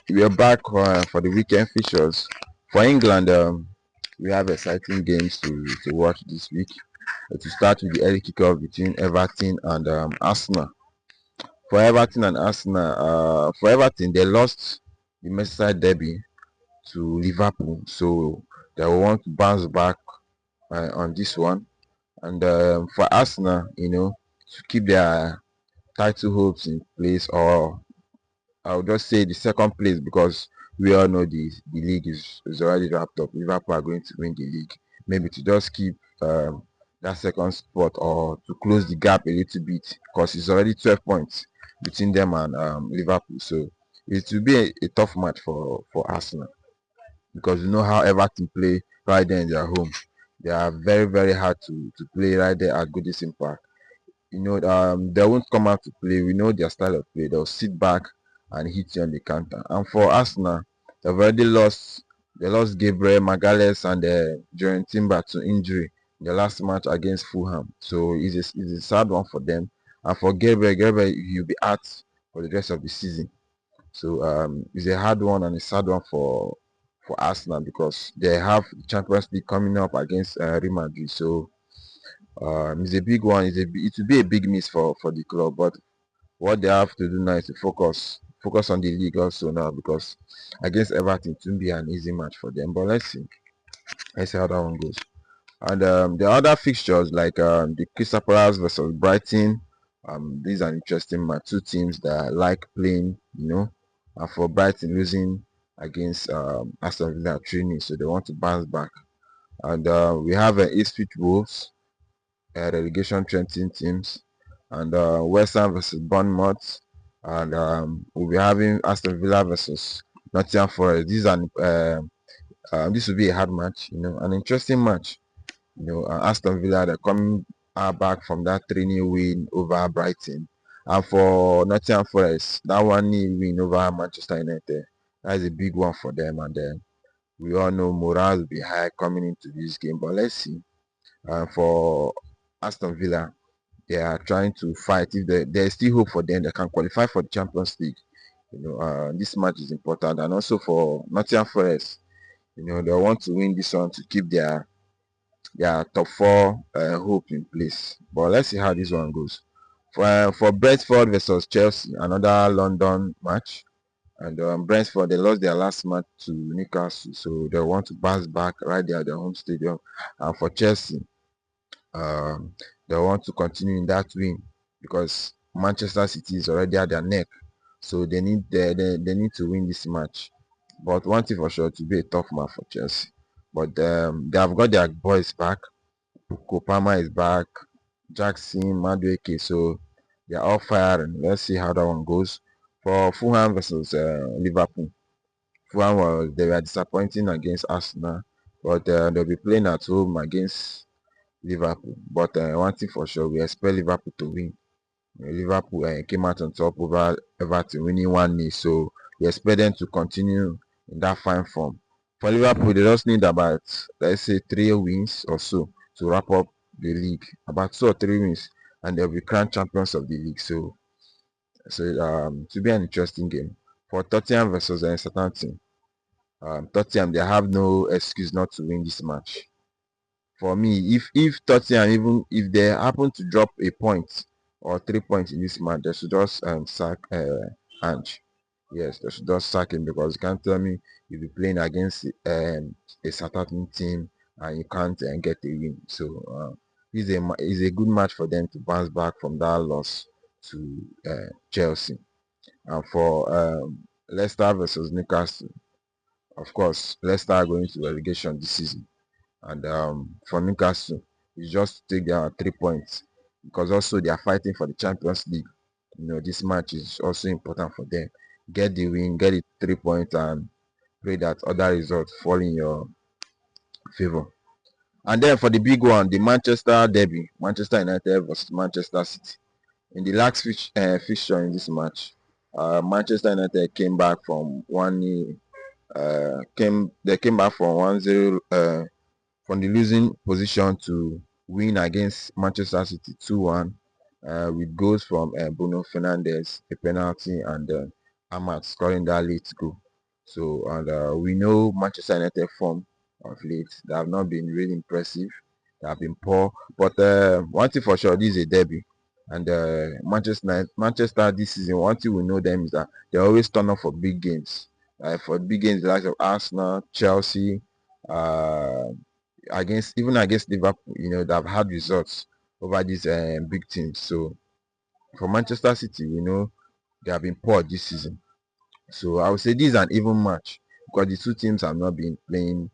we are back for the weekend features. For England, we have exciting games to watch this week. To start with the early kickoff between Everton and Arsenal. For Everton, they lost the Merseyside derby to Liverpool, so they will want to bounce back on this one. And for Arsenal, to keep their title hopes in place, or I'll just say the second place, because we all know the league is already wrapped up. Liverpool are going to win the league. Maybe to just keep that second spot, or to close the gap a little bit, because it's already 12 points between them and Liverpool. So it will be a tough match for Arsenal, because you know how Everton play right there in their home. They are very, very hard to play right there at Goodison Park. They won't come out to play. We know their style of play. They'll sit back and hit you on the counter. And for Arsenal, they've already lost. They lost Gabriel Magalhaes and Jordan Timber to injury in the last match against Fulham. So it's a sad one for them. And for Gabriel, he'll be out for the rest of the season. So it's a hard one and a sad one for Arsenal, because they have the Champions League coming up against Real Madrid. So it's a big one. It will be a big miss for the club. But what they have to do now is to focus on the league also now, because against Everton it won't be an easy match for them. But let's see how that one goes. And the other fixtures, like the Crystal Palace versus Brighton, these are interesting match. Two teams that like playing, and for Brighton losing against Aston Villa training, so they want to bounce back. And we have Ipswich Wolves, relegation threatening teams, and West Ham versus Bournemouth, and we'll be having Aston Villa versus Nottingham Forest. This will be a hard match, an interesting match. Aston Villa, they're coming back from that 3-0 win over Brighton, and for Nottingham Forest, that 1-0 win over Manchester United, that is a big one for them. And then we all know morale will be high coming into this game. But let's see. For Aston Villa, they are trying to fight. If there's still hope for them, they can qualify for the Champions League. This match is important, and also for Nottingham Forest, they want to win this one to keep their top four hope in place. But let's see how this one goes. For Brentford versus Chelsea, another London match, and Brentford, they lost their last match to Newcastle, so they want to bounce back right there at their home stadium. And for Chelsea, um, they want to continue in that win, because Manchester City is already at their neck, so they need to win this match. But one thing for sure, to be a tough match for Chelsea. But they have got their boys back. Kopama is back, Jackson, Madueke, so they are all firing. Let's see how that one goes. For Fulham versus Liverpool, they were disappointing against Arsenal, but they'll be playing at home against Liverpool. But one thing for sure, we expect Liverpool to win. Liverpool came out on top over Everton, winning 1-0. So we expect them to continue in that fine form. For Liverpool, they just need about, let's say, 3 wins or so to wrap up the league. About 2 or 3 wins, and they'll be crowned champions of the league. So to be an interesting game. For Tottenham versus Southampton, Tottenham, they have no excuse not to win this match. For me, if Tottenham, even if they happen to drop a point or 3 points in this match, they should just sack Ange. Yes, they should just sack him, because you can't tell me you'll be playing against a Southampton team and you can't get a win. So it's a good match for them to bounce back from that loss to Chelsea. And for Leicester versus Newcastle, of course, Leicester are going to relegation this season. And for Newcastle, it's just to take their 3 points, because also they are fighting for the Champions League. This match is also important for them. Get the win, get the 3 points, and pray that other results fall in your favor. And then for the big one, the Manchester derby, Manchester United versus Manchester City. In the last fixture in this match, Manchester United came back from 1-0. They came back from 1-0 from the losing position to win against Manchester City 2-1, with goals from Bruno Fernandes, a penalty, and Ahmad scoring that late goal. So and we know Manchester United form of late. They have not been really impressive. They have been poor. But one thing for sure, this is a derby. And Manchester this season, one thing we know them is that they always turn up for big games. For big games, the likes of Arsenal, Chelsea, uh, against Liverpool, they've had results over these big teams. So for Manchester City, we know they have been poor this season. So I would say this is an even match because the two teams have not been playing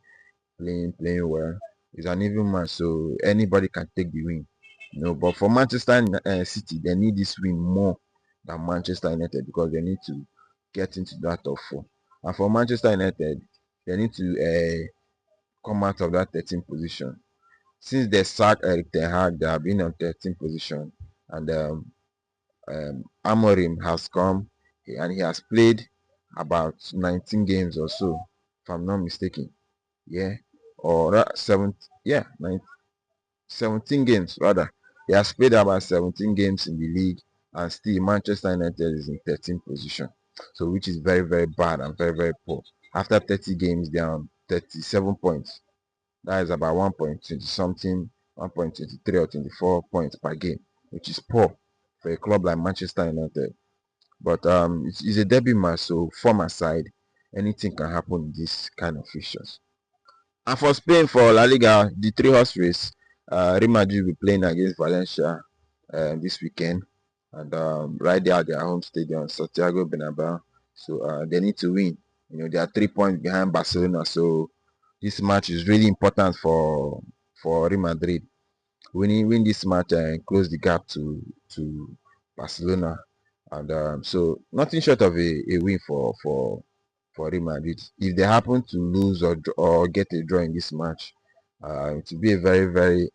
well. It's an even match, so anybody can take the win. But for Manchester City, they need this win more than Manchester United because they need to get into that top four. And for Manchester United, they need to come out of that 13th position. Since they sacked Eric Ten Hag, they have been on 13th position, and Amorim has come and he has played about 19 games or so, if I'm not mistaken. Yeah, or 17 games rather. He has played about 17 games in the league, and still Manchester United is in 13th position. So, which is very, very bad and very, very poor. After 30 games, they are on 37 points. That is about 1.20 something, 1.23 or 24 points per game, which is poor for a club like Manchester United. But it's a derby match, so form aside, anything can happen in this kind of fixtures. And for Spain, for La Liga, the three-horse race, Real Madrid will be playing against Valencia this weekend, and right there at their home stadium, Santiago Bernabeu. So they need to win. They are 3 points behind Barcelona, so this match is really important for Real Madrid. Win this match and close the gap to Barcelona, and so nothing short of a win for Real Madrid. If they happen to lose or get a draw in this match, it will be a very very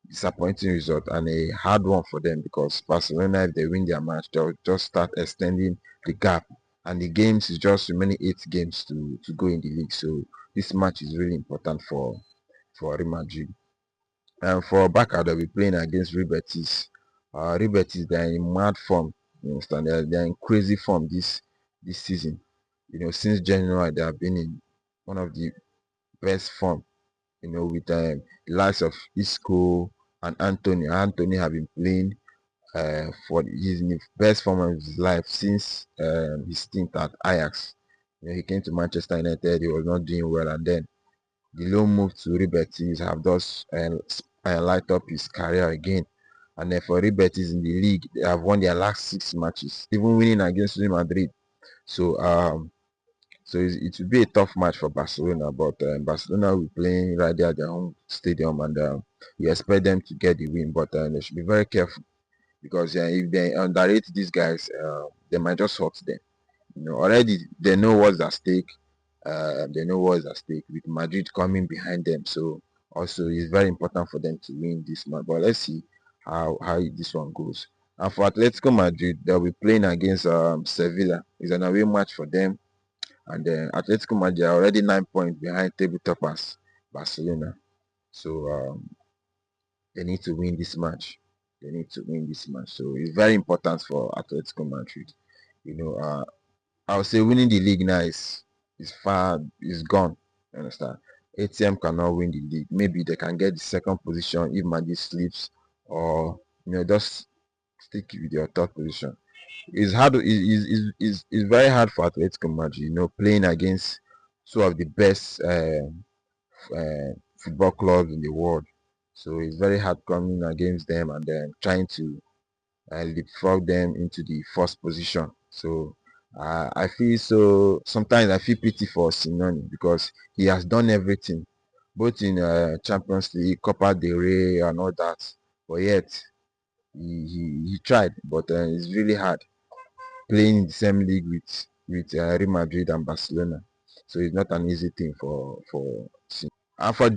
disappointing result and a hard one for them because Barcelona, if they win their match, they'll just start extending the gap, and the games is just remaining 8 games to go in the league. So this match is really important for Real Madrid. And for Barca, they'll be playing against Real Betis. Real Betis, they're in mad form. You understand? They're in crazy form this season. Since January, they have been in one of the best form. With the likes of Isco and Anthony. Anthony have been playing for his in the best form of his life since his stint at Ajax. He came to Manchester United. He was not doing well, and then the loan move to Real Betis have just light up his career again. And then for Real Betis in the league, they have won their last 6 matches, even winning against Real Madrid. So it will be a tough match for Barcelona, but Barcelona will be playing right there at their home stadium, and you expect them to get the win. But they should be very careful because if they underrate these guys, they might just hurt them. Already they know what's at stake. They know what's at stake with Madrid coming behind them. So also it's very important for them to win this match. But let's see how this one goes. And for Atletico Madrid, they'll be playing against Sevilla. It's an away match for them. And then Atletico Madrid are already 9 points behind table toppers Barcelona. So they need to win this match. They need to win this match. So it's very important for Atletico Madrid. You know, uh, I would say winning the league now is gone. You understand? ATM cannot win the league. Maybe they can get the second position if Madrid sleeps, or just stick with your third position. It's hard. It's very hard for Atletico Madrid. Playing against two of the best football clubs in the world. So it's very hard coming against them and then trying to leapfrog them into the first position. So I feel so. Sometimes I feel pity for Simeone because he has done everything, both in Champions League, Copa del Rey, and all that. But yet he tried, but it's really hard playing in the same league with Real Madrid and Barcelona. So it's not an easy thing for Simeone. And for